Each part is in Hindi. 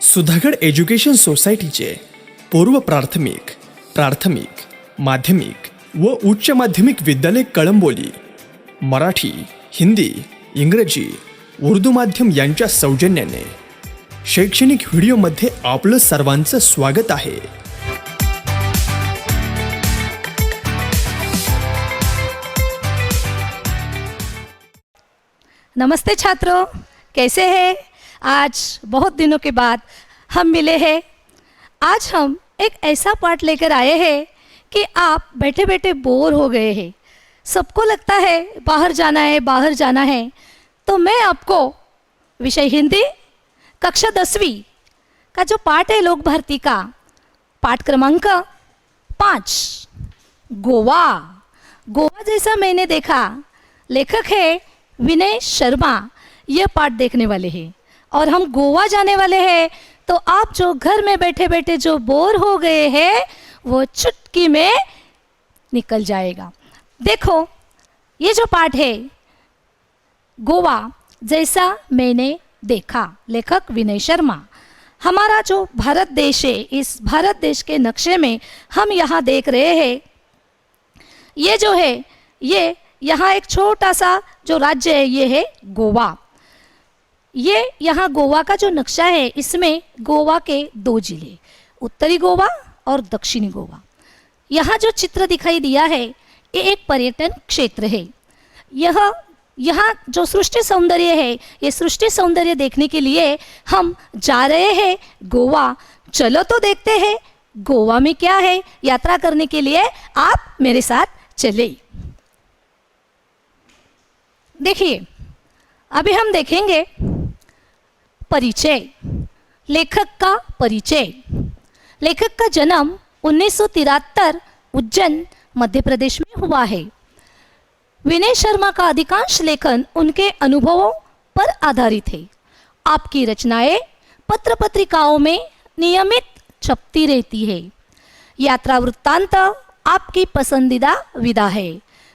सुधागड एज्युकेशन सोसायटीचे पूर्व प्राथमिक, प्राथमिक, माध्यमिक व उच्च माध्यमिक विद्यालय कळंबोली मराठी, हिंदी, इंग्रजी, उर्दू माध्यम यांच्या सौजन्याने शैक्षणिक व्हिडिओमध्ये आपलं सर्वांचं स्वागत आहे। नमस्ते छात्रों, कैसे हैं? आज बहुत दिनों के बाद हम मिले हैं। आज हम एक ऐसा पाठ लेकर आए हैं कि आप बैठे बैठे बोर हो गए हैं, सबको लगता है बाहर जाना है। तो मैं आपको विषय हिंदी कक्षा 10वीं का जो पाठ है लोक भारती का पाठ क्रमांक 5 गोवा। गोवा जैसा मैंने देखा, लेखक है विनय शर्मा। यह पाठ देखने वाले हैं और हम गोवा जाने वाले हैं। तो आप जो घर में बैठे बैठे जो बोर हो गए हैं वो चुटकी में निकल जाएगा। देखो, ये जो पाठ है गोवा जैसा मैंने देखा, लेखक विनय शर्मा। हमारा जो भारत देश है, इस भारत देश के नक्शे में हम यहाँ देख रहे हैं, ये जो है ये यहाँ एक छोटा सा जो राज्य है ये है गोवा। ये यहाँ गोवा का जो नक्शा है इसमें गोवा के 2 जिले, उत्तरी गोवा और दक्षिणी गोवा। यहाँ जो चित्र दिखाई दिया है ये एक पर्यटन क्षेत्र है। यहाँ जो सृष्टि सौंदर्य है, ये सृष्टि सौंदर्य देखने के लिए हम जा रहे हैं गोवा। चलो तो देखते हैं गोवा में क्या है। यात्रा करने के लिए आप मेरे साथ चले। देखिए, अभी हम देखेंगे परिचय, लेखक का परिचय। लेखक का जन्म 1973 उज्जैन मध्य प्रदेश में हुआ है। विनय शर्मा का अधिकांश लेखन उनके अनुभवों पर आधारित है। आपकी रचनाएं पत्र पत्रिकाओं में नियमित छपती रहती है। यात्रा वृत्तांत आपकी पसंदीदा विधा है।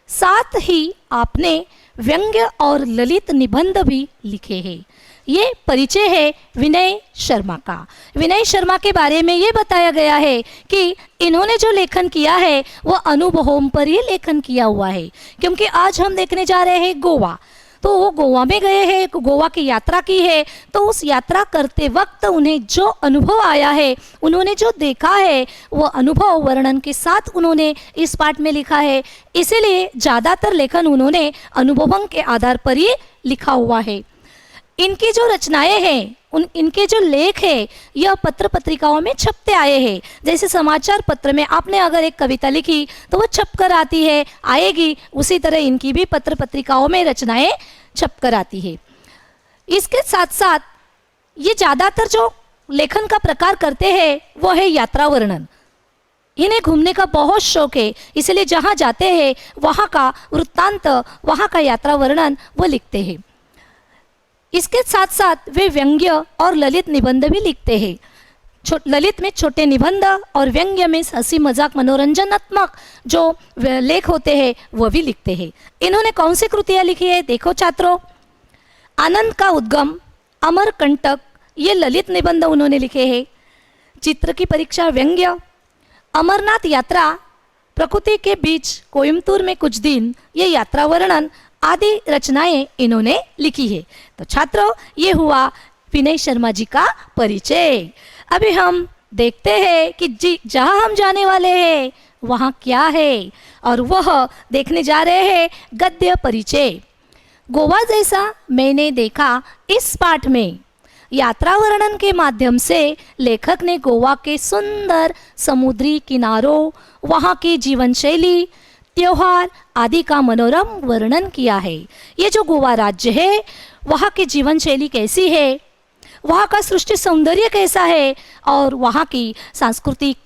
साथ ही आपने व्यंग्य और ललित निबंध भी लिखे हैं। ये परिचय है विनय शर्मा का। विनय शर्मा के बारे में ये बताया गया है कि इन्होंने जो लेखन किया है वो अनुभवों पर ही लेखन किया हुआ है। क्योंकि आज हम देखने जा रहे हैं गोवा, तो वो गोवा में गए हैं, गोवा की यात्रा की है। तो उस यात्रा करते वक्त उन्हें जो अनुभव आया है, उन्होंने जो देखा है, वो अनुभव वर्णन के साथ उन्होंने इस पाठ में लिखा है। इसीलिए ज़्यादातर लेखन उन्होंने अनुभवों के आधार पर ही लिखा हुआ है। इनकी जो रचनाएं हैं, इनके जो लेख है, यह पत्र पत्रिकाओं में छपते आए हैं। जैसे समाचार पत्र में आपने अगर एक कविता लिखी तो वो छप कर आती है, आएगी, उसी तरह इनकी भी पत्र पत्रिकाओं में रचनाएं छप कर आती है। इसके साथ साथ ये ज़्यादातर जो लेखन का प्रकार करते हैं वो है यात्रा वर्णन। इन्हें घूमने का बहुत शौक है, इसलिए जहाँ जाते हैं वहाँ का वृत्तांत, वहाँ का यात्रा वर्णन वो लिखते हैं। इसके साथ साथ वे व्यंग्य और ललित निबंध भी लिखते हैं। ललित में छोटे निबंध और व्यंग्य में हंसी मजाक मनोरंजनात्मक जो लेख होते हैं वो भी लिखते हैं। इन्होंने कौन सी कृतियाँ लिखी है? देखो छात्रों, आनंद का उद्गम, अमरकंटक, ये ललित निबंध उन्होंने लिखे हैं। चित्र की परीक्षा व्यंग्य, अमरनाथ यात्रा, प्रकृति के बीच कोयम्बतूर में कुछ दिन, ये यात्रा वर्णन आदि रचनाएं इन्होंने लिखी है। तो छात्रों, ये हुआ विनय शर्मा जी का परिचय। अभी हम देखते हैं कि जी जहाँ हम जाने वाले हैं वहाँ क्या है, और वह देखने जा रहे हैं गद्य परिचय। गोवा जैसा मैंने देखा इस पाठ में यात्रा वर्णन के माध्यम से लेखक ने गोवा के सुंदर समुद्री किनारों, वहाँ की जीवन शैली, त्योहार आदि का मनोरम वर्णन किया है। ये जो गोवा राज्य है, वहाँ की जीवन शैली कैसी है, वहाँ का सृष्टि सौंदर्य कैसा है, और वहाँ की सांस्कृतिक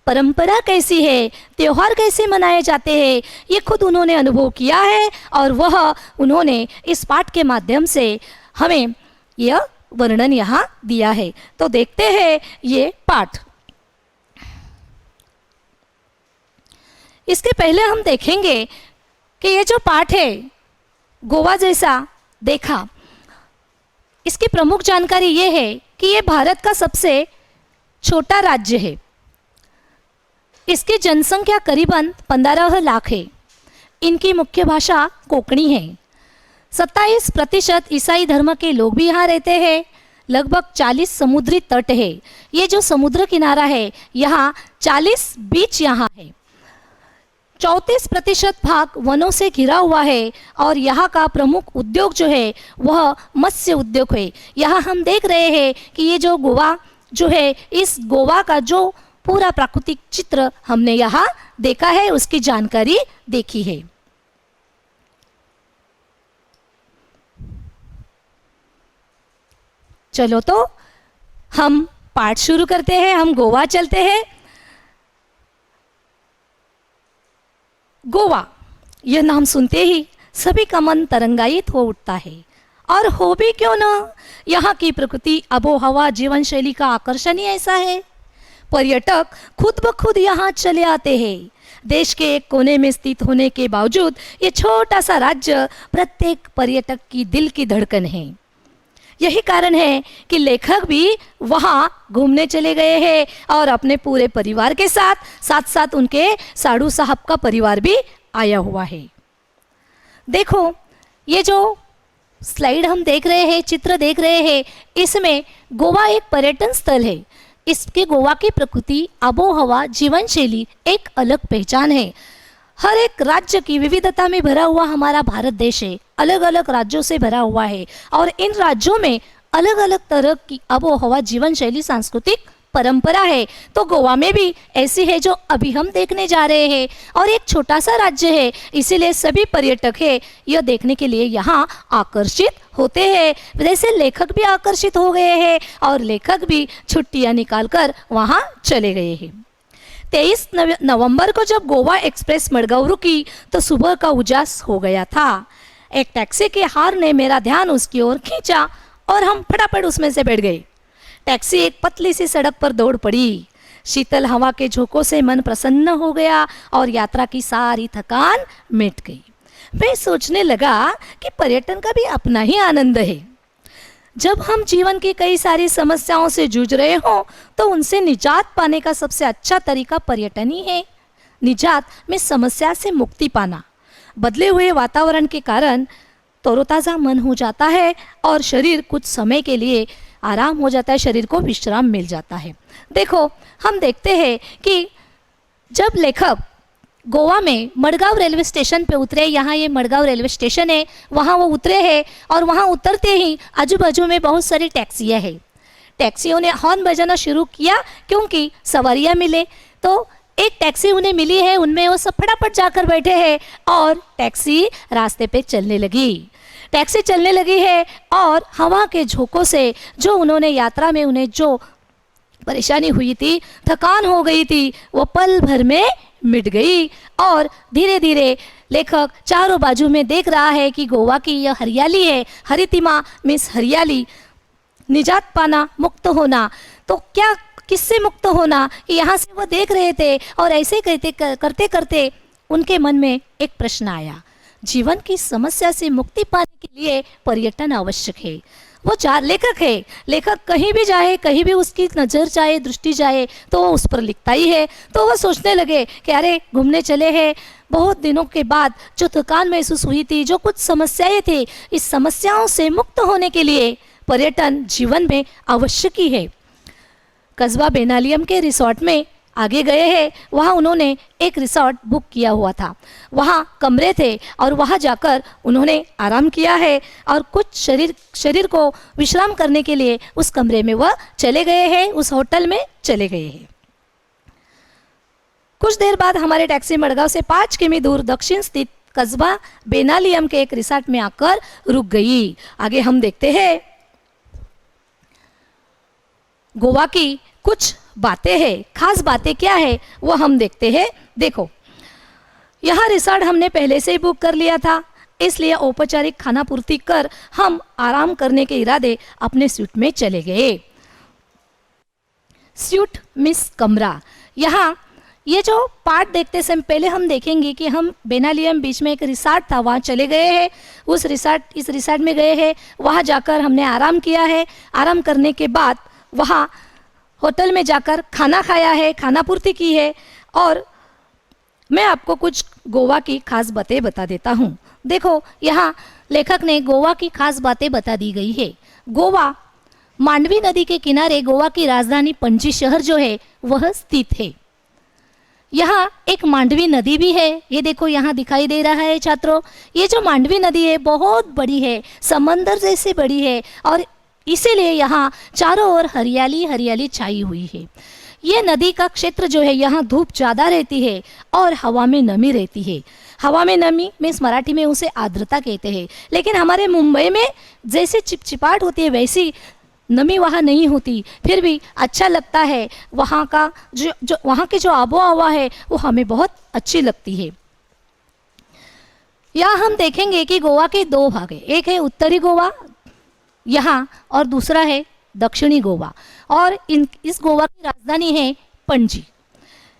परंपरा कैसी है, त्योहार कैसे मनाए जाते हैं, ये खुद उन्होंने अनुभव किया है और वह उन्होंने इस पाठ के माध्यम से हमें यह वर्णन यहाँ दिया है। तो देखते हैं ये पाठ। इसके पहले हम देखेंगे कि ये जो पाठ है गोवा जैसा देखा, इसकी प्रमुख जानकारी ये है कि ये भारत का सबसे छोटा राज्य है। इसकी जनसंख्या करीबन 15 लाख है। इनकी मुख्य भाषा कोंकणी है। 27% ईसाई धर्म के लोग भी यहाँ रहते हैं। लगभग 40 समुद्री तट है। ये जो समुद्र किनारा है यहाँ 40 बीच यहाँ है। 34% भाग वनों से घिरा हुआ है और यहाँ का प्रमुख उद्योग जो है वह मत्स्य उद्योग है। यहाँ हम देख रहे हैं कि ये जो गोवा जो है, इस गोवा का जो पूरा प्राकृतिक चित्र हमने यहाँ देखा है, उसकी जानकारी देखी है। चलो तो हम पाठ शुरू करते हैं। हम गोवा चलते हैं। गोवा, यह नाम सुनते ही सभी का मन तरंगायित हो उठता है। और हो भी क्यों ना, यहाँ की प्रकृति, आबोहवा, जीवन शैली का आकर्षण ही ऐसा है। पर्यटक खुद ब खुद यहाँ चले आते हैं। देश के एक कोने में स्थित होने के बावजूद ये छोटा सा राज्य प्रत्येक पर्यटक की दिल की धड़कन है। यही कारण है कि लेखक भी वहाँ घूमने चले गए हैं और अपने पूरे परिवार के साथ साथ उनके साधु साहब का परिवार भी आया हुआ है। देखो, ये जो स्लाइड हम देख रहे हैं, चित्र देख रहे हैं, इसमें गोवा एक पर्यटन स्थल है। इसके गोवा की प्रकृति, आबोहवा, जीवन शैली एक अलग पहचान है। हर एक राज्य की विविधता में भरा हुआ हमारा भारत देश है। अलग अलग राज्यों से भरा हुआ है और इन राज्यों में अलग अलग तरह की आबोहवा, जीवन शैली, सांस्कृतिक परंपरा है। तो गोवा में भी ऐसी है जो अभी हम देखने जा रहे हैं। और एक छोटा सा राज्य है, इसीलिए सभी पर्यटक है यह देखने के लिए यहाँ आकर्षित होते हैं। जैसे लेखक भी आकर्षित हो गए हैं और लेखक भी छुट्टियाँ निकालकर वहाँ चले गए हैं। 23 नवंबर को जब गोवा एक्सप्रेस मडगांव रुकी तो सुबह का उजास हो गया था। एक टैक्सी के हार ने मेरा ध्यान उसकी ओर खींचा और हम फटाफट उसमें से बैठ गए। टैक्सी एक पतली सी सड़क पर दौड़ पड़ी। शीतल हवा के झोंकों से मन प्रसन्न हो गया और यात्रा की सारी थकान मिट गई। मैं सोचने लगा कि पर्यटन का भी अपना ही आनंद है। जब हम जीवन की कई सारी समस्याओं से जूझ रहे हों तो उनसे निजात पाने का सबसे अच्छा तरीका पर्यटन ही है। निजात में समस्या से मुक्ति पाना। बदले हुए वातावरण के कारण तरोताज़ा मन हो जाता है और शरीर कुछ समय के लिए आराम हो जाता है, शरीर को विश्राम मिल जाता है। देखो, हम देखते हैं कि जब लेखक गोवा में मडगांव रेलवे स्टेशन पे उतरे, यहाँ ये मडगांव रेलवे स्टेशन है, वहाँ वो उतरे हैं और वहाँ उतरते ही आजू बाजू में बहुत सारी टैक्सियाँ हैं। टैक्सियों ने हॉर्न बजाना शुरू किया क्योंकि सवारियाँ मिले। तो एक टैक्सी उन्हें मिली है, उनमें वो सब फटाफट जाकर बैठे हैं और टैक्सी रास्ते पे चलने लगी। टैक्सी चलने लगी है और हवा के झोंकों से जो उन्होंने यात्रा में उन्हें जो परेशानी हुई थी, थकान हो गई थी, वो पल भर में मिट गई। और धीरे धीरे लेखक चारों बाजू में देख रहा है कि गोवा की यह हरियाली है, हरितिमा मीन्स हरियाली। निजात पाना, मुक्त होना, तो क्या किससे मुक्त होना, यहाँ से वो देख रहे थे और ऐसे करते करते उनके मन में एक प्रश्न आया। जीवन की समस्या से मुक्ति पाने के लिए पर्यटन आवश्यक है। वो चार लेखक है, लेखक कहीं भी जाए, कहीं भी उसकी नज़र जाए, दृष्टि जाए तो वो उस पर लिखता ही है। तो वह सोचने लगे कि अरे घूमने चले हैं, बहुत दिनों के बाद जो थकान महसूस हुई थी, जो कुछ समस्याएं थी, इस समस्याओं से मुक्त होने के लिए पर्यटन जीवन में आवश्यक ही है। कस्बा बेनालियम के रिसोर्ट में आगे गए हैं। वहाँ उन्होंने एक रिसोर्ट बुक किया हुआ था, वहाँ कमरे थे और वहाँ जाकर उन्होंने आराम किया है और कुछ शरीर को विश्राम करने के लिए उस कमरे में वह चले गए हैं, उस होटल में चले गए हैं। कुछ देर बाद हमारे टैक्सी मडगांव से 5 किमी दूर दक्षिण स्थित कस्बा बेनालियम के एक रिसोर्ट में आकर रुक गई। आगे हम देखते हैं गोवा की कुछ बातें हैं। खास बातें क्या है वो हम देखते हैं। देखो, यहाँ रिसोर्ट हमने पहले से ही बुक कर लिया था, इसलिए औपचारिक खाना पूर्ति कर हम आराम करने के इरादे अपने स्यूट में चले गए। स्यूट मिस कमरा। यहाँ ये जो पार्ट देखते समय पहले हम देखेंगे कि हम बेनालियम बीच में एक रिसोर्ट था, वहाँ चले गए हैं। इस रिसोर्ट में गए हैं, वहाँ जाकर हमने आराम किया है। आराम करने के बाद वहाँ होटल में जाकर खाना खाया है, खाना पूर्ति की है। और मैं आपको कुछ गोवा की खास बातें बता देता हूँ। देखो, यहाँ लेखक ने गोवा की खास बातें बता दी गई है। गोवा मांडवी नदी के किनारे गोवा की राजधानी पणजी शहर जो है वह स्थित है। यहाँ एक मांडवी नदी भी है। ये देखो यहाँ दिखाई दे रहा है छात्रों, ये जो मांडवी नदी है बहुत बड़ी है, समंदर जैसे बड़ी है और इसीलिए यहाँ चारों ओर हरियाली हरियाली छाई हुई है। ये नदी का क्षेत्र जो है यहाँ धूप ज़्यादा रहती है और हवा में नमी रहती है। हवा में नमी मीन्स मराठी में उसे आर्द्रता कहते हैं, लेकिन हमारे मुंबई में जैसे चिपचिपाहट होती है वैसी नमी वहाँ नहीं होती, फिर भी अच्छा लगता है। वहाँ का जो वहाँ की जो आबो हवा है वो हमें बहुत अच्छी लगती है। यहाँ हम देखेंगे कि गोवा के दो भाग हैं, एक है उत्तरी गोवा यहाँ और दूसरा है दक्षिणी गोवा। और इस गोवा की राजधानी है पणजी।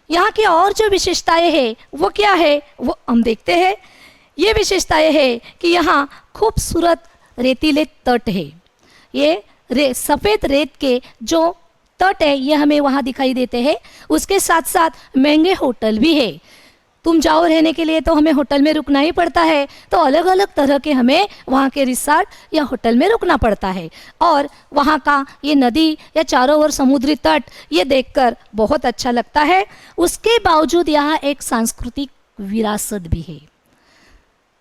यहाँ की और जो विशेषताएं हैं वो क्या है वो हम देखते हैं। ये विशेषताएं है कि यहाँ खूबसूरत रेतीले तट है। ये सफ़ेद रेत के जो तट है ये हमें वहाँ दिखाई देते हैं। उसके साथ साथ महंगे होटल भी है। तुम जाओ रहने के लिए तो हमें होटल में रुकना ही पड़ता है, तो अलग अलग तरह के हमें वहाँ के रिसॉर्ट या होटल में रुकना पड़ता है। और वहाँ का ये नदी या चारों ओर समुद्री तट ये देखकर बहुत अच्छा लगता है। उसके बावजूद यहाँ एक सांस्कृतिक विरासत भी है।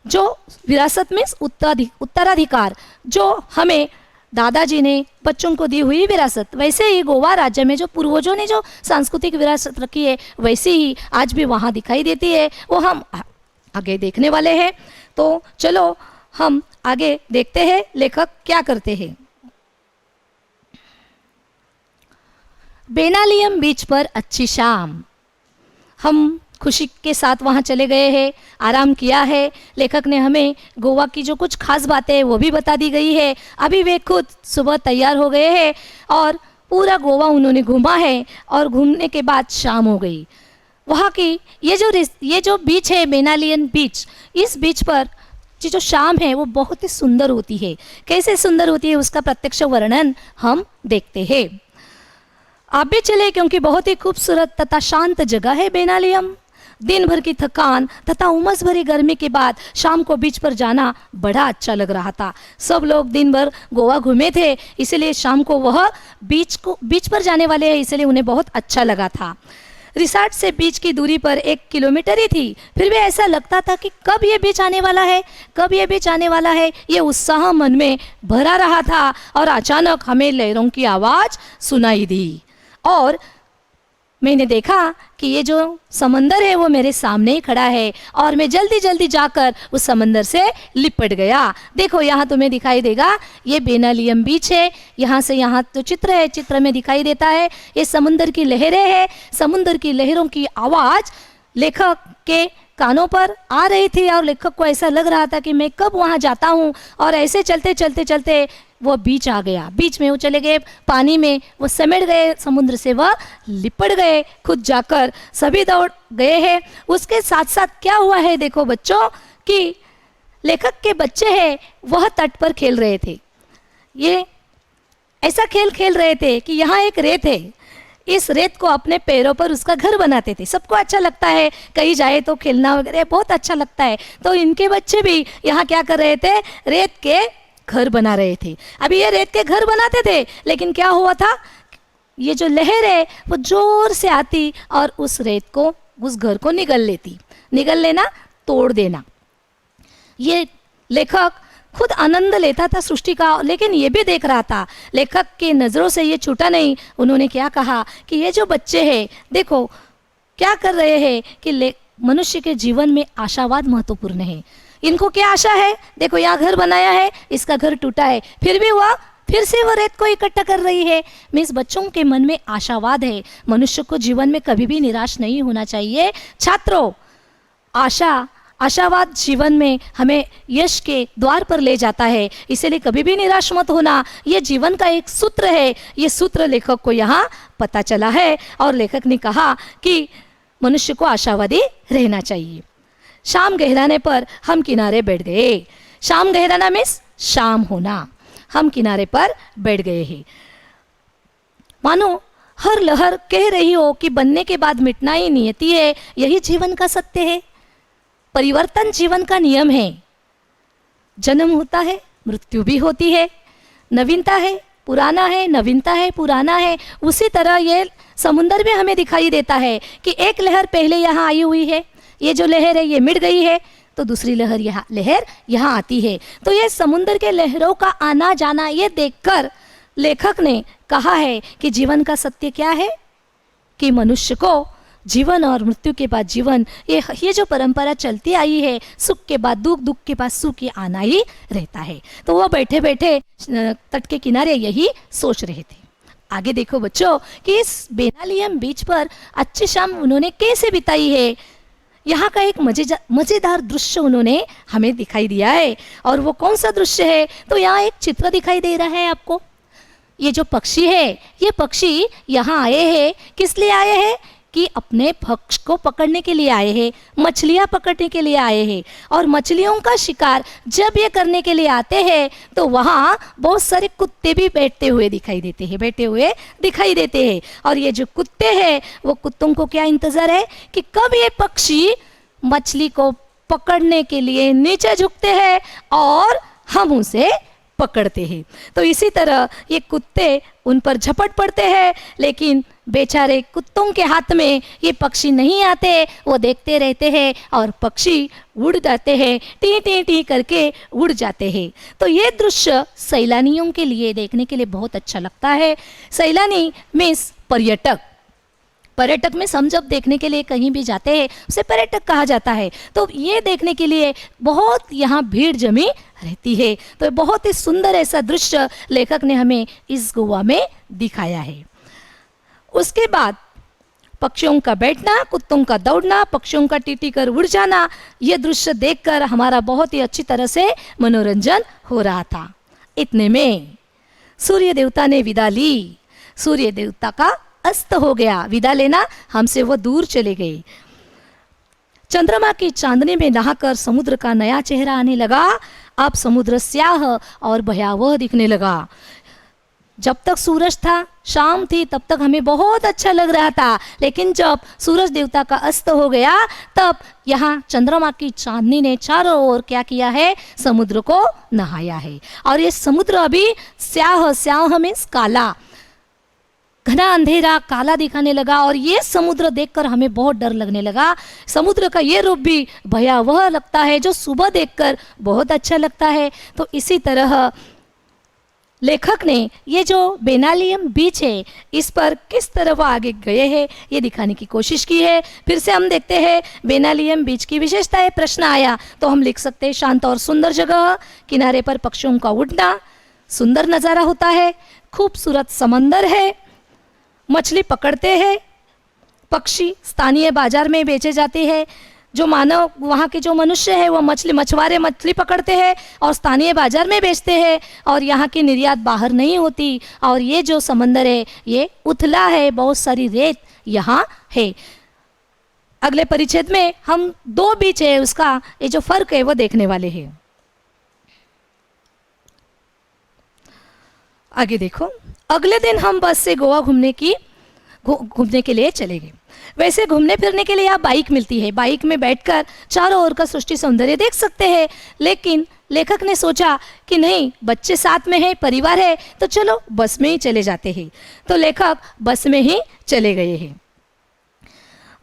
जो विरासत में उत्तराधिकार जो हमें दादाजी ने बच्चों को दी हुई विरासत, वैसे ही गोवा राज्य में जो पूर्वजों ने जो सांस्कृतिक विरासत रखी है वैसे ही आज भी वहाँ दिखाई देती है। वो हम आगे देखने वाले हैं। तो चलो हम आगे देखते हैं लेखक क्या करते हैं। बेनालियम बीच पर अच्छी शाम। हम खुशी के साथ वहाँ चले गए हैं, आराम किया है। लेखक ने हमें गोवा की जो कुछ खास बातें वो भी बता दी गई है। अभी वे खुद सुबह तैयार हो गए हैं और पूरा गोवा उन्होंने घूमा है और घूमने के बाद शाम हो गई। वहाँ की ये जो बीच है बेनालियन बीच, इस बीच पर जो शाम है वो बहुत ही सुंदर होती है। कैसे सुंदर होती है उसका प्रत्यक्ष वर्णन हम देखते हैं। आप भी चले क्योंकि बहुत ही खूबसूरत तथा शांत जगह है बेनालियम। दिन भर की थकान तथा उमस भरी गर्मी के बाद शाम को बीच पर जाना बड़ा अच्छा लग रहा था। सब लोग दिन भर गोवा घूमे थे, इसलिए शाम को वह बीच पर जाने वाले हैं, इसलिए उन्हें बहुत अच्छा लगा था। रिसॉर्ट से बीच की दूरी पर 1 किलोमीटर ही थी, फिर भी ऐसा लगता था कि कब ये बीच आने वाला है, कब ये बीच आने वाला है। ये उत्साह मन में भरा रहा था और अचानक हमें लहरों की आवाज़ सुनाई दी और मैंने देखा कि ये जो समंदर है वो मेरे सामने ही खड़ा है और मैं जल्दी जल्दी जाकर उस समंदर से लिपट गया। देखो यहाँ तुम्हें दिखाई देगा ये बेनालियम बीच है। यहाँ से यहाँ तो चित्र है, चित्र में दिखाई देता है ये समुंदर की लहरें हैं। समुंदर की लहरों की आवाज़ लेखक के कानों पर आ रही थी और लेखक को ऐसा लग रहा था कि मैं कब वहाँ जाता हूँ। और ऐसे चलते चलते चलते वो बीच आ गया। बीच में वो चले गए, पानी में वो समेट गए, समुद्र से वह लिपट गए। खुद जाकर सभी दौड़ गए हैं। उसके साथ साथ क्या हुआ है देखो बच्चों कि लेखक के बच्चे हैं वह तट पर खेल रहे थे। ये ऐसा खेल खेल रहे थे कि यहाँ एक रेत है, इस रेत को अपने पैरों पर उसका घर बनाते थे। सबको अच्छा लगता है, कहीं जाए तो खेलना वगैरह बहुत अच्छा लगता है। तो इनके बच्चे भी यहाँ क्या कर रहे थे, रेत के घर बना रहे थे। अभी ये रेत के घर बनाते थे, लेकिन क्या हुआ था, ये जो लहर है वो जोर से आती और उस रेत को, उस घर को निगल लेती। निगल लेना, तोड़ देना। ये लेखक खुद आनंद लेता था सृष्टि का, लेकिन ये भी देख रहा था। लेखक की नज़रों से ये छूटा नहीं। उन्होंने क्या कहा कि ये जो बच्चे हैं देखो क्या कर रहे हैं कि मनुष्य के जीवन में आशावाद महत्वपूर्ण है। इनको क्या आशा है, देखो यहाँ घर बनाया है, इसका घर टूटा है, फिर भी वह फिर से वह रेत को इकट्ठा कर रही है। मीन्स बच्चों के मन में आशावाद है। मनुष्य को जीवन में कभी भी निराश नहीं होना चाहिए। छात्रों, आशावाद जीवन में हमें यश के द्वार पर ले जाता है, इसलिए कभी भी निराश मत होना। ये जीवन का एक सूत्र है। ये सूत्र लेखक को यहाँ पता चला है और लेखक ने कहा कि मनुष्य को आशावादी रहना चाहिए। शाम गहराने पर हम किनारे बैठ गए। शाम गहराना मीन्स शाम होना। हम किनारे पर बैठ गए हैं। मानो हर लहर कह रही हो कि बनने के बाद मिटना ही नियति है, यही जीवन का सत्य है। परिवर्तन जीवन का नियम है। जन्म होता है, मृत्यु भी होती है, नवीनता है, पुराना है, नवीनता है, पुराना है। उसी तरह ये समुंदर में हमें दिखाई देता है कि एक लहर पहले यहाँ आई हुई है, ये जो लहर है ये मिट गई है, तो दूसरी लहर यहाँ आती है। तो ये समुंदर के लहरों का आना जाना ये देखकर लेखक ने कहा है कि जीवन का सत्य क्या है, कि मनुष्य को जीवन और मृत्यु के बाद जीवन, ये जो परंपरा चलती आई है, सुख के बाद दुख, दुख के बाद सुख, ये आना ही रहता है। तो वो बैठे बैठे तट के किनारे यही सोच रहे थे। आगे देखो बच्चों कि इस बेनालियम बीच पर अच्छी शाम उन्होंने कैसे बिताई है। यहाँ का एक मज़ेदार दृश्य उन्होंने हमें दिखाई दिया है। और वो कौन सा दृश्य है, तो यहाँ एक चित्र दिखाई दे रहा है आपको। ये जो पक्षी है, ये पक्षी यहाँ आए हैं, किस लिए आए हैं, कि अपने भक्ष को पकड़ने के लिए आए हैं, मछलियाँ पकड़ने के लिए आए हैं। और मछलियों का शिकार जब ये करने के लिए आते हैं तो वहाँ बहुत सारे कुत्ते भी बैठे हुए दिखाई देते हैं। और ये जो कुत्ते हैं वो कुत्तों को क्या इंतज़ार है कि कब ये पक्षी मछली को पकड़ने के लिए नीचे झुकते हैं और हम उसे पकड़ते हैं। तो इसी तरह ये कुत्ते उन पर झपट पड़ते हैं, लेकिन बेचारे कुत्तों के हाथ में ये पक्षी नहीं आते, वो देखते रहते हैं और पक्षी उड़ जाते हैं, टी टी टी करके उड़ जाते हैं। तो ये दृश्य सैलानियों के लिए देखने के लिए बहुत अच्छा लगता है। सैलानी मीन्स पर्यटक में हम जब देखने के लिए कहीं भी जाते हैं उसे पर्यटक कहा जाता है। तो ये देखने के लिए बहुत यहाँ भीड़ जमी रहती है। तो बहुत ही सुंदर ऐसा दृश्य लेखक ने हमें इस गोवा में दिखाया है। उसके बाद पक्षियों का बैठना, कुत्तों का दौड़ना, पक्षियों का टीटी कर उड़ जाना, ये दृश्य देखकर हमारा बहुत ही अच्छी तरह से मनोरंजन हो रहा था। इतने में सूर्य देवता ने विदा ली। सूर्य देवता का अस्त हो गया, विदा लेना, हमसे वो दूर चले गए। चंद्रमा की चांदनी में नहाकर समुद्र का नया चेहरा आने लगा। अब समुद्र स्याह और भयावह दिखने लगा। जब तक सूरज था, शाम थी, तब तक हमें बहुत अच्छा लग रहा था, लेकिन जब सूरज देवता का अस्त हो गया तब यहाँ चंद्रमा की चांदनी ने चारों ओर क्या किया है, समुद्र को नहाया है। और ये समुद्र अभी स्याह मीन्स काला, घना अंधेरा काला दिखाने लगा। और ये समुद्र देखकर हमें बहुत डर लगने लगा। समुद्र का ये रूप भी भयावह लगता है, जो सुबह देखकर बहुत अच्छा लगता है। तो इसी तरह लेखक ने ये जो बेनालियम बीच है, इस पर किस तरह वो आगे गए हैं ये दिखाने की कोशिश की है। फिर से हम देखते हैं बेनालियम बीच की विशेषताएं। प्रश्न आया तो हम लिख सकते हैं शांत और सुंदर जगह, किनारे पर पक्षियों का उड़ना, सुंदर नज़ारा होता है, खूबसूरत समंदर है, मछली पकड़ते हैं, पक्षी स्थानीय बाजार में बेचे जाते हैं, जो मानव वहाँ के जो मनुष्य है वो मछुआरे मछली पकड़ते हैं और स्थानीय बाजार में बेचते हैं, और यहाँ की निर्यात बाहर नहीं होती। और ये जो समंदर है ये उथला है, बहुत सारी रेत यहाँ है। अगले परिच्छेद में हम दो बीच है उसका ये जो फर्क है वो देखने वाले हैं। आगे देखो, अगले दिन हम बस से गोवा घूमने के लिए चले गए। वैसे घूमने फिरने के लिए यहाँ बाइक मिलती है, बाइक में बैठकर चारों ओर का सृष्टि सौंदर्य देख सकते हैं। लेकिन लेखक ने सोचा कि नहीं, बच्चे साथ में है, परिवार है, तो चलो बस में ही चले जाते हैं। तो लेखक बस में ही चले गए हैं।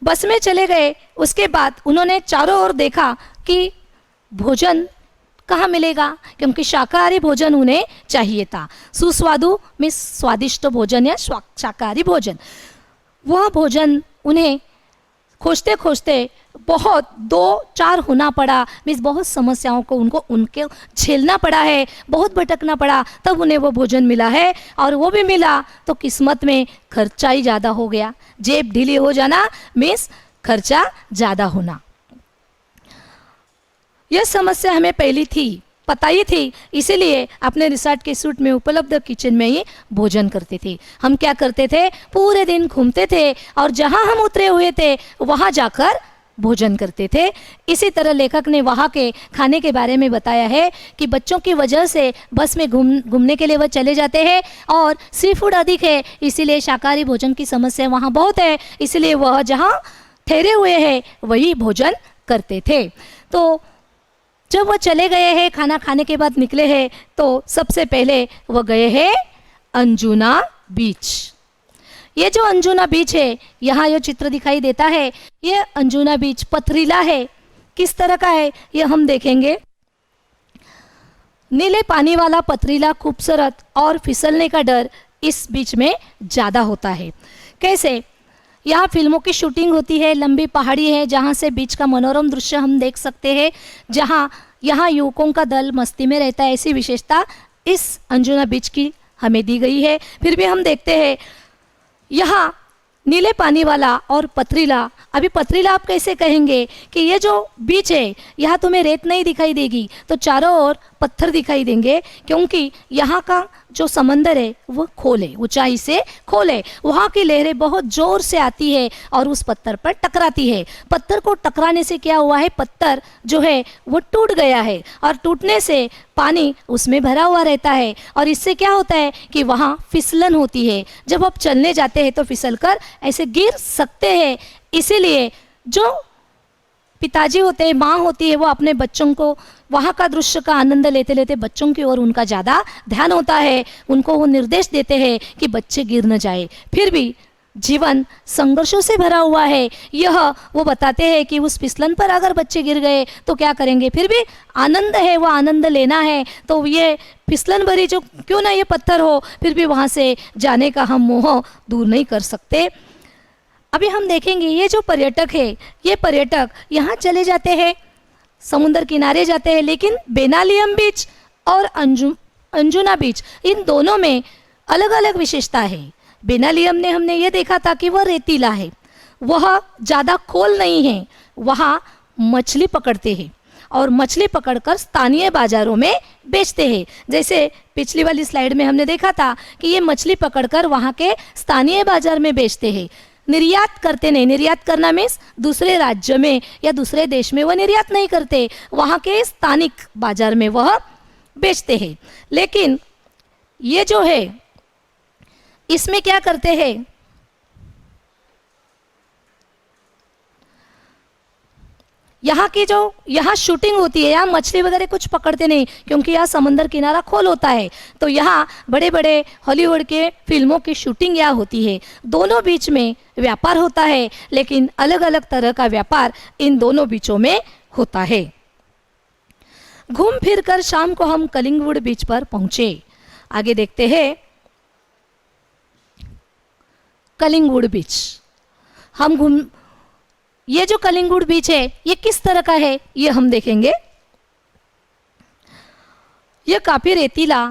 बस में चले गए, उसके बाद उन्होंने चारों ओर देखा कि भोजन कहाँ मिलेगा, क्योंकि शाकाहारी भोजन उन्हें चाहिए था। सुस्वादु मीन्स स्वादिष्ट भोजन या शाकाहारी भोजन, वह भोजन उन्हें खोजते खोजते बहुत 2-4 होना पड़ा। मीन्स बहुत समस्याओं को उनके झेलना पड़ा है, बहुत भटकना पड़ा, तब उन्हें वो भोजन मिला है। और वो भी मिला तो किस्मत में खर्चा ही ज़्यादा हो गया। जेब ढीली हो जाना मीन्स खर्चा ज़्यादा होना। यह समस्या हमें पहली थी, पता ही थी, इसीलिए अपने रिसोर्ट के सूट में उपलब्ध किचन में ही भोजन करते थे। हम क्या करते थे, पूरे दिन घूमते थे और जहां हम उतरे हुए थे वहां जाकर भोजन करते थे। इसी तरह लेखक ने वहाँ के खाने के बारे में बताया है कि बच्चों की वजह से बस में घूमने के लिए वह चले जाते हैं और सी फूड अधिक है, इसीलिए शाकाहारी भोजन की समस्या वहाँ बहुत है, इसलिए वह जहाँ ठहरे हुए हैं वही भोजन करते थे। तो जब वह चले गए हैं, खाना खाने के बाद निकले हैं, तो सबसे पहले वह गए हैं अंजुना बीच। ये जो अंजुना बीच है, यहाँ ये चित्र दिखाई देता है, ये अंजुना बीच पथरीला है। किस तरह का है ये हम देखेंगे। नीले पानी वाला, पथरीला, खूबसूरत और फिसलने का डर इस बीच में ज़्यादा होता है। कैसे? यहाँ फिल्मों की शूटिंग होती है, लंबी पहाड़ी है जहाँ से बीच का मनोरम दृश्य हम देख सकते हैं, जहाँ यहाँ युवकों का दल मस्ती में रहता है। ऐसी विशेषता इस अंजुना बीच की हमें दी गई है। फिर भी हम देखते हैं यहाँ नीले पानी वाला और पथरीला। अभी पथरीला आप कैसे कहेंगे कि ये जो बीच है यहाँ तुम्हें रेत नहीं दिखाई देगी, तो चारों ओर पत्थर दिखाई देंगे, क्योंकि यहाँ का जो समंदर है वह खोल है, ऊंचाई से खोल है। वहाँ की लहरें बहुत जोर से आती है और उस पत्थर पर टकराती है। पत्थर को टकराने से क्या हुआ है, पत्थर जो है वो टूट गया है और टूटने से पानी उसमें भरा हुआ रहता है और इससे क्या होता है कि वहाँ फिसलन होती है। जब आप चलने जाते हैं तो फिसल कर ऐसे गिर सकते हैं। इसीलिए जो पिताजी होते हैं, माँ होती है, वो अपने बच्चों को वहाँ का दृश्य का आनंद लेते लेते बच्चों की ओर उनका ज़्यादा ध्यान होता है। उनको वो निर्देश देते हैं कि बच्चे गिर न जाए। फिर भी जीवन संघर्षों से भरा हुआ है, यह वो बताते हैं कि उस फिसलन पर अगर बच्चे गिर गए तो क्या करेंगे। फिर भी आनंद है, वो आनंद लेना है, तो ये फिसलन भरी जो क्यों ना ये पत्थर हो, फिर भी वहाँ से जाने का हम मोह दूर नहीं कर सकते। अभी हम देखेंगे ये जो पर्यटक है, ये पर्यटक यहाँ चले जाते हैं, समुद्र किनारे जाते हैं, लेकिन बेनालियम बीच और अंजुना बीच, इन दोनों में अलग अलग विशेषता है। बेनालियम ने हमने ये देखा था कि वह रेतीला है, वह ज़्यादा खोल नहीं है, वहाँ मछली पकड़ते हैं और मछली पकड़कर स्थानीय बाज़ारों में बेचते हैं। जैसे पिछली वाली स्लाइड में हमने देखा था कि ये मछली पकड़कर वहाँ के स्थानीय बाज़ार में बेचते हैं, निर्यात करते नहीं। निर्यात करना मीन्स दूसरे राज्य में या दूसरे देश में वह निर्यात नहीं करते, वहाँ के स्थानिक बाजार में वह बेचते हैं। लेकिन ये जो है इसमें क्या करते हैं, यहाँ की जो यहाँ शूटिंग होती है, यहाँ मछली वगैरह कुछ पकड़ते नहीं, क्योंकि यहाँ समंदर किनारा खोल होता है। तो यहाँ बड़े बड़े हॉलीवुड के फिल्मों की शूटिंग यहाँ होती है। दोनों बीच में व्यापार होता है, लेकिन अलग अलग तरह का व्यापार इन दोनों बीचों में होता है। घूम फिर कर शाम को हम कलिंगवुड बीच पर पहुंचे। आगे देखते हैं कलिंगवुड बीच। ये जो कलिंगवुड बीच है ये किस तरह का है ये हम देखेंगे। यह काफी रेतीला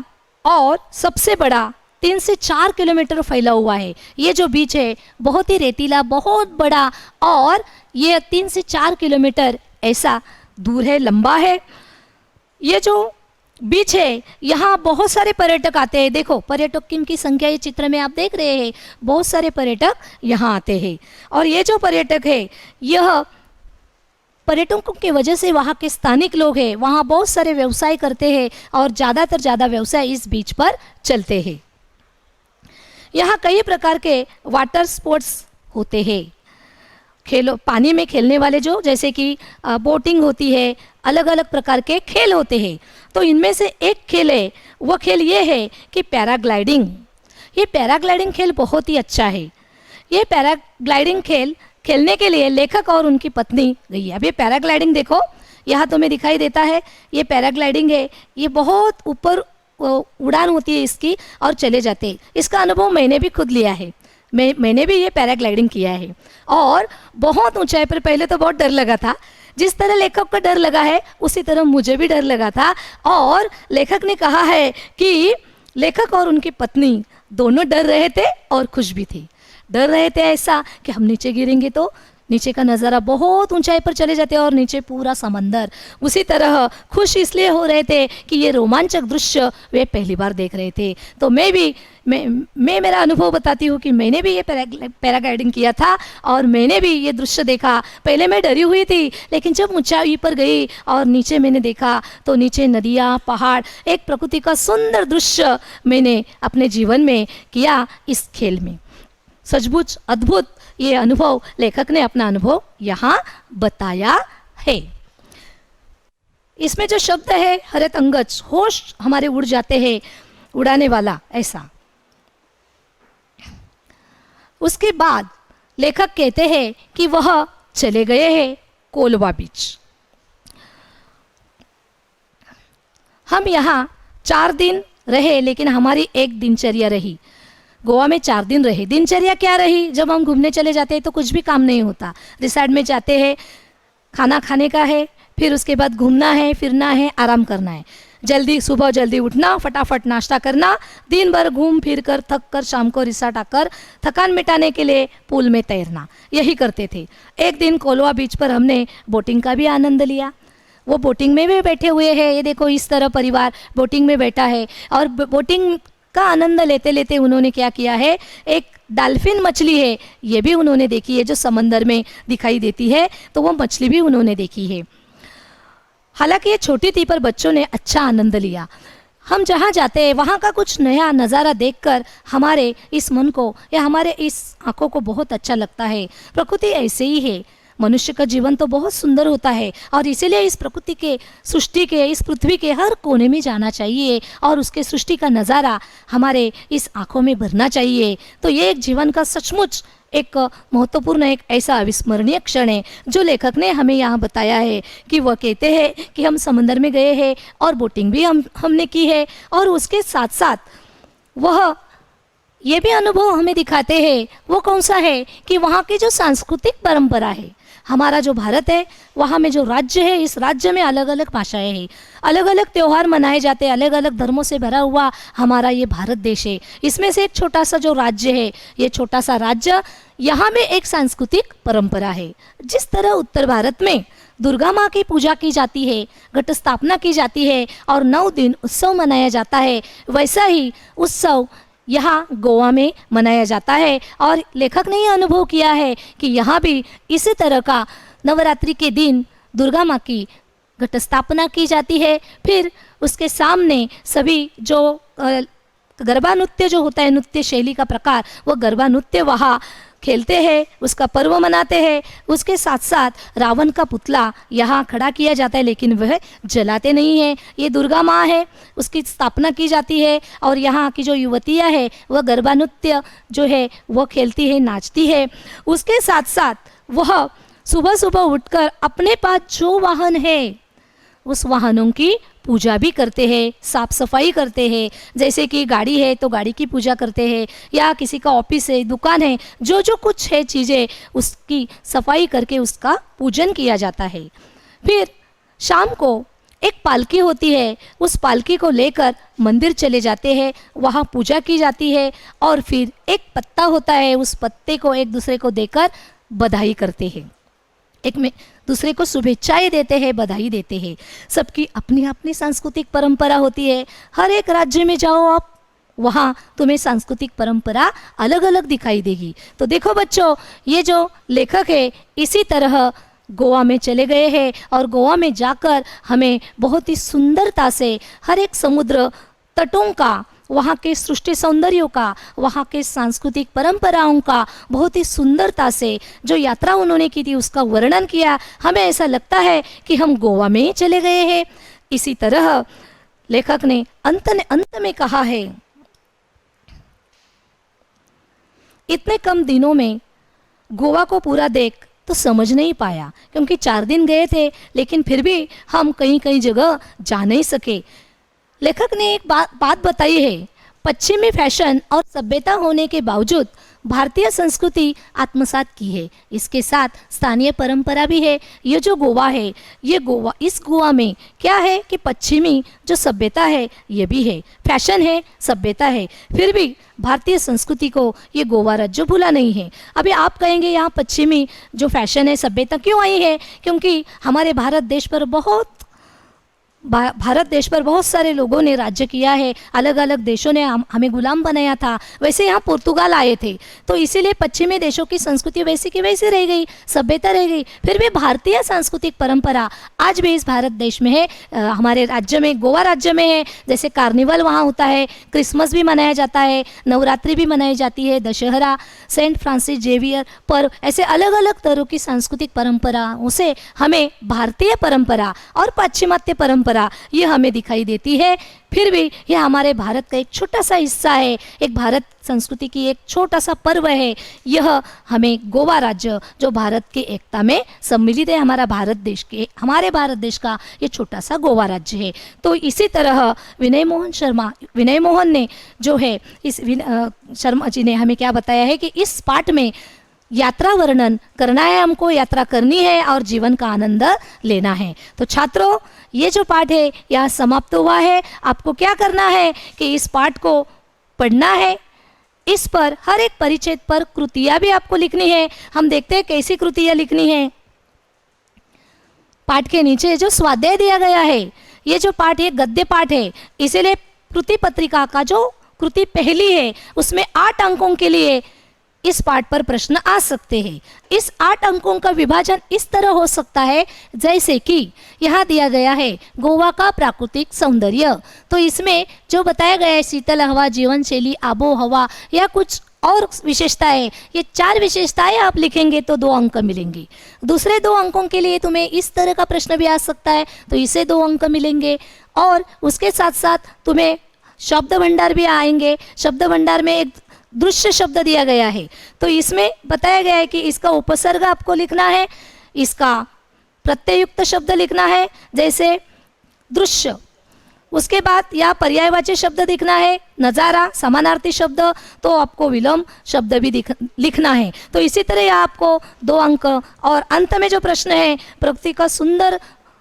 और सबसे बड़ा 3 से 4 किलोमीटर फैला हुआ है। ये जो बीच है बहुत ही रेतीला, बहुत बड़ा, और ये 3 से 4 किलोमीटर ऐसा दूर है, लंबा है। ये जो बीच है यहाँ बहुत सारे पर्यटक आते हैं। देखो पर्यटकों की संख्या ये चित्र में आप देख रहे हैं, बहुत सारे पर्यटक यहाँ आते हैं। और ये जो पर्यटक है, यह पर्यटकों की वजह से वहाँ के स्थानिक लोग हैं, वहाँ बहुत सारे व्यवसाय करते हैं और ज़्यादातर ज़्यादा व्यवसाय इस बीच पर चलते हैं। यहाँ कई प्रकार के वाटर स्पोर्ट्स होते हैं, पानी में खेलने वाले, जो जैसे कि बोटिंग होती है, अलग अलग प्रकार के खेल होते हैं। तो इनमें से एक खेल है, वो खेल ये है कि पैराग्लाइडिंग। ये पैराग्लाइडिंग खेल बहुत ही अच्छा है। ये पैराग्लाइडिंग खेल खेलने के लिए लेखक और उनकी पत्नी गई। अब ये पैराग्लाइडिंग देखो, यहाँ तुम्हें दिखाई देता है, ये पैराग्लाइडिंग है। ये बहुत ऊपर उड़ान होती है इसकी और चले जाते हैं। इसका अनुभव मैंने भी खुद लिया है, मैंने भी ये पैराग्लाइडिंग किया है और बहुत ऊंचाई पर पहले तो बहुत डर लगा था। जिस तरह लेखक को डर लगा है उसी तरह मुझे भी डर लगा था। और लेखक ने कहा है कि लेखक और उनकी पत्नी दोनों डर रहे थे और खुश भी थे। डर रहे थे ऐसा कि हम नीचे गिरेंगे तो नीचे का नज़ारा बहुत ऊंचाई पर चले जाते और नीचे पूरा समंदर। उसी तरह खुश इसलिए हो रहे थे कि ये रोमांचक दृश्य वे पहली बार देख रहे थे। तो मैं मेरा अनुभव बताती हूँ कि मैंने भी ये पैराग्लाइडिंग किया था और मैंने भी ये दृश्य देखा। पहले मैं डरी हुई थी, लेकिन जब ऊंचाई पर गई और नीचे मैंने देखा तो नीचे नदियाँ, पहाड़, एक प्रकृति का सुंदर दृश्य मैंने अपने जीवन में किया इस खेल में। सचमुच अद्भुत ये अनुभव लेखक ने अपना अनुभव यहाँ बताया है। इसमें जो शब्द है हरित अंगज, होश हमारे उड़ जाते हैं, उड़ाने वाला ऐसा। उसके बाद लेखक कहते हैं कि वह चले गए हैं कोलवा बीच। हम यहाँ 4 दिन रहे, लेकिन हमारी एक दिनचर्या रही। गोवा में 4 दिन रहे। दिनचर्या क्या रही? जब हम घूमने चले जाते हैं तो कुछ भी काम नहीं होता। रिसॉर्ट में जाते हैं, खाना खाने का है, फिर उसके बाद घूमना है, फिरना है, आराम करना है। जल्दी सुबह जल्दी उठना, फटाफट नाश्ता करना, दिन भर घूम फिर कर थक कर शाम को रिसॉर्ट आकर थकान मिटाने के लिए पूल में तैरना, यही करते थे। एक दिन कोलवा बीच पर हमने बोटिंग का भी आनंद लिया। वो बोटिंग में भी बैठे हुए हैं, ये देखो इस तरह परिवार बोटिंग में बैठा है और बोटिंग का आनंद लेते लेते उन्होंने क्या किया है, एक डॉल्फिन मछली है, ये भी उन्होंने देखी है जो समंदर में दिखाई देती है, तो वो मछली भी उन्होंने देखी है। हालांकि ये छोटी थी पर बच्चों ने अच्छा आनंद लिया। हम जहाँ जाते हैं वहाँ का कुछ नया नज़ारा देखकर हमारे इस मन को या हमारे इस आँखों को बहुत अच्छा लगता है। प्रकृति ऐसे ही है। मनुष्य का जीवन तो बहुत सुंदर होता है और इसीलिए इस प्रकृति के, सृष्टि के, इस पृथ्वी के हर कोने में जाना चाहिए और उसके सृष्टि का नज़ारा हमारे इस आँखों में भरना चाहिए। तो ये एक जीवन का सचमुच एक महत्वपूर्ण, एक ऐसा अविस्मरणीय क्षण है जो लेखक ने हमें यहाँ बताया है कि वह कहते हैं कि हम समंदर में गए हैं और बोटिंग भी हमने की है और उसके साथ साथ वह ये भी अनुभव हमें दिखाते हैं। वो कौन सा है कि वहाँ की जो सांस्कृतिक परंपरा है, हमारा जो भारत है वहाँ में जो राज्य है, इस राज्य में अलग अलग भाषाएं हैं, अलग अलग त्यौहार मनाए जाते हैं, अलग अलग धर्मों से भरा हुआ हमारा ये भारत देश है। इसमें से एक छोटा सा जो राज्य है, ये छोटा सा राज्य, यहाँ में एक सांस्कृतिक परंपरा है। जिस तरह उत्तर भारत में दुर्गा माँ की पूजा की जाती है, घट स्थापना की जाती है और 9 दिन उत्सव मनाया जाता है, वैसा ही उत्सव यहाँ गोवा में मनाया जाता है। और लेखक ने यह अनुभव किया है कि यहाँ भी इसी तरह का नवरात्रि के दिन दुर्गा माँ की घट स्थापना की जाती है। फिर उसके सामने सभी जो गरबा नृत्य जो होता है, नृत्य शैली का प्रकार, वो गरबा नृत्य वहाँ खेलते हैं, उसका पर्व मनाते हैं। उसके साथ साथ रावण का पुतला यहाँ खड़ा किया जाता है, लेकिन वह जलाते नहीं हैं। ये दुर्गा माँ है, उसकी स्थापना की जाती है और यहाँ की जो युवतियाँ है वह गरबा नृत्य जो है वो खेलती है, नाचती है। उसके साथ साथ वह सुबह सुबह उठकर अपने पास जो वाहन है उस वाहनों की पूजा भी करते हैं, साफ सफाई करते हैं। जैसे कि गाड़ी है तो गाड़ी की पूजा करते हैं, या किसी का ऑफिस है, दुकान है, जो जो कुछ है चीज़ें, उसकी सफाई करके उसका पूजन किया जाता है। फिर शाम को एक पालकी होती है, उस पालकी को लेकर मंदिर चले जाते हैं, वहाँ पूजा की जाती है और फिर एक पत्ता होता है, उस पत्ते को एक दूसरे को देकर बधाई करते हैं, एक में दूसरे को शुभेच्छाएं देते हैं, बधाई देते हैं। सबकी अपनी अपनी सांस्कृतिक परंपरा होती है। हर एक राज्य में जाओ आप, वहाँ तुम्हें सांस्कृतिक परंपरा अलग अलग दिखाई देगी। तो देखो बच्चों, ये जो लेखक है इसी तरह गोवा में चले गए हैं और गोवा में जाकर हमें बहुत ही सुंदरता से हर एक समुद्र तटों का, वहाँ के सृष्टि सौंदर्यों का, वहाँ के सांस्कृतिक परंपराओं का बहुत ही सुंदरता से जो यात्रा उन्होंने की थी उसका वर्णन किया। हमें ऐसा लगता है कि हम गोवा में चले गए हैं। इसी तरह लेखक ने अंत में कहा है, इतने कम दिनों में गोवा को पूरा देख तो समझ नहीं पाया, क्योंकि 4 दिन गए थे, लेकिन फिर भी हम कहीं कहीं जगह जा नहीं सके। लेखक ने एक बात बताई है, पश्चिमी फैशन और सभ्यता होने के बावजूद भारतीय संस्कृति आत्मसात की है, इसके साथ स्थानीय परंपरा भी है। ये जो गोवा है, ये गोवा, इस गोवा में क्या है कि पश्चिमी जो सभ्यता है ये भी है, फैशन है, सभ्यता है, फिर भी भारतीय संस्कृति को ये गोवा राज्य भूला नहीं है। अभी आप कहेंगे यहाँ पश्चिमी जो फैशन है, सभ्यता क्यों आई है? क्योंकि हमारे भारत देश पर बहुत सारे लोगों ने राज्य किया है, अलग अलग देशों ने हमें गुलाम बनाया था। वैसे यहाँ पुर्तगाल आए थे, तो इसीलिए पश्चिमी देशों की संस्कृति वैसी की वैसी रह गई, सभ्यता रह गई। फिर भी भारतीय सांस्कृतिक परंपरा आज भी इस भारत देश में है, हमारे राज्य में, गोवा राज्य में है। जैसे कार्निवल वहाँ होता है, क्रिसमस भी मनाया जाता है, नवरात्रि भी मनाई जाती है, दशहरा, सेंट फ्रांसिस जेवियर पर्व, ऐसे अलग अलग तरह की सांस्कृतिक परंपराओं से हमें भारतीय परंपरा और पाश्चिमात्य परंपरा ये हमें दिखाई देती है। फिर भी यह हमारे भारत का एक छोटा सा हिस्सा है, एक भारत संस्कृति की एक छोटा सा पर्व है। यह हमें गोवा राज्य जो भारत की एकता में सम्मिलित है, हमारे भारत देश का ये छोटा सा गोवा राज्य है। तो इसी तरह विनय मोहन ने जो है, शर्मा जी ने हमें क्या बताया है कि इस पाठ में यात्रा वर्णन करना है, हमको यात्रा करनी है और जीवन का आनंद लेना है। तो छात्रों, ये जो पाठ है यह समाप्त हुआ है। आपको क्या करना है कि इस पाठ को पढ़ना है, इस पर हर एक परिच्छेद पर कृतियाँ भी आपको लिखनी है। हम देखते हैं कैसी कृतियाँ लिखनी है। पाठ के नीचे जो स्वाध्याय दिया गया है, ये जो पाठ है गद्य पाठ है, इसीलिए कृति पत्रिका का जो कृति पहली है उसमें 8 अंकों के लिए इस पाठ पर प्रश्न आ सकते हैं। इस 8 अंकों का विभाजन इस तरह हो सकता है जैसे कि यहाँ दिया गया है गोवा का प्राकृतिक सौंदर्य, तो इसमें जो बताया गया है शीतल हवा, जीवन शैली, आबो हवा या कुछ और विशेषताएं, ये 4 विशेषताएं आप लिखेंगे तो 2 अंक मिलेंगे। दूसरे 2 अंकों के लिए तुम्हें इस तरह का प्रश्न भी आ सकता है, तो इसे 2 अंक मिलेंगे। और उसके साथ साथ तुम्हें शब्द भंडार भी आएंगे। शब्द भंडार में एक दृश्य शब्द दिया गया है, तो इसमें बताया गया है कि इसका उपसर्ग आपको लिखना है, इसका प्रत्ययुक्त शब्द लिखना है जैसे दृश्य, उसके बाद या पर्यायवाची शब्द लिखना है, नज़ारा, समानार्थी शब्द, तो आपको विलोम शब्द भी लिखना है। तो इसी तरह आपको 2 अंक। और अंत में जो प्रश्न है, प्रकृति का सुंदर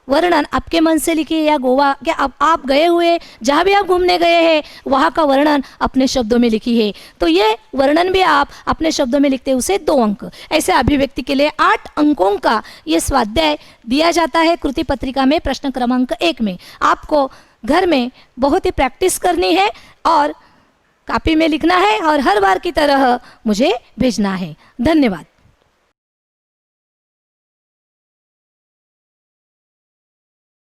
वर्णन आपके मन से लिखिए, या गोवा क्या आप गए हुए जहाँ भी आप घूमने गए हैं वहाँ का वर्णन अपने शब्दों में लिखिए। तो ये वर्णन भी आप अपने शब्दों में लिखते हैं, उसे 2 अंक। ऐसे अभिव्यक्ति के लिए 8 अंकों का ये स्वाध्याय दिया जाता है कृति पत्रिका में प्रश्न क्रमांक 1 में। आपको घर में बहुत ही प्रैक्टिस करनी है और कॉपी में लिखना है और हर बार की तरह मुझे भेजना है। धन्यवाद।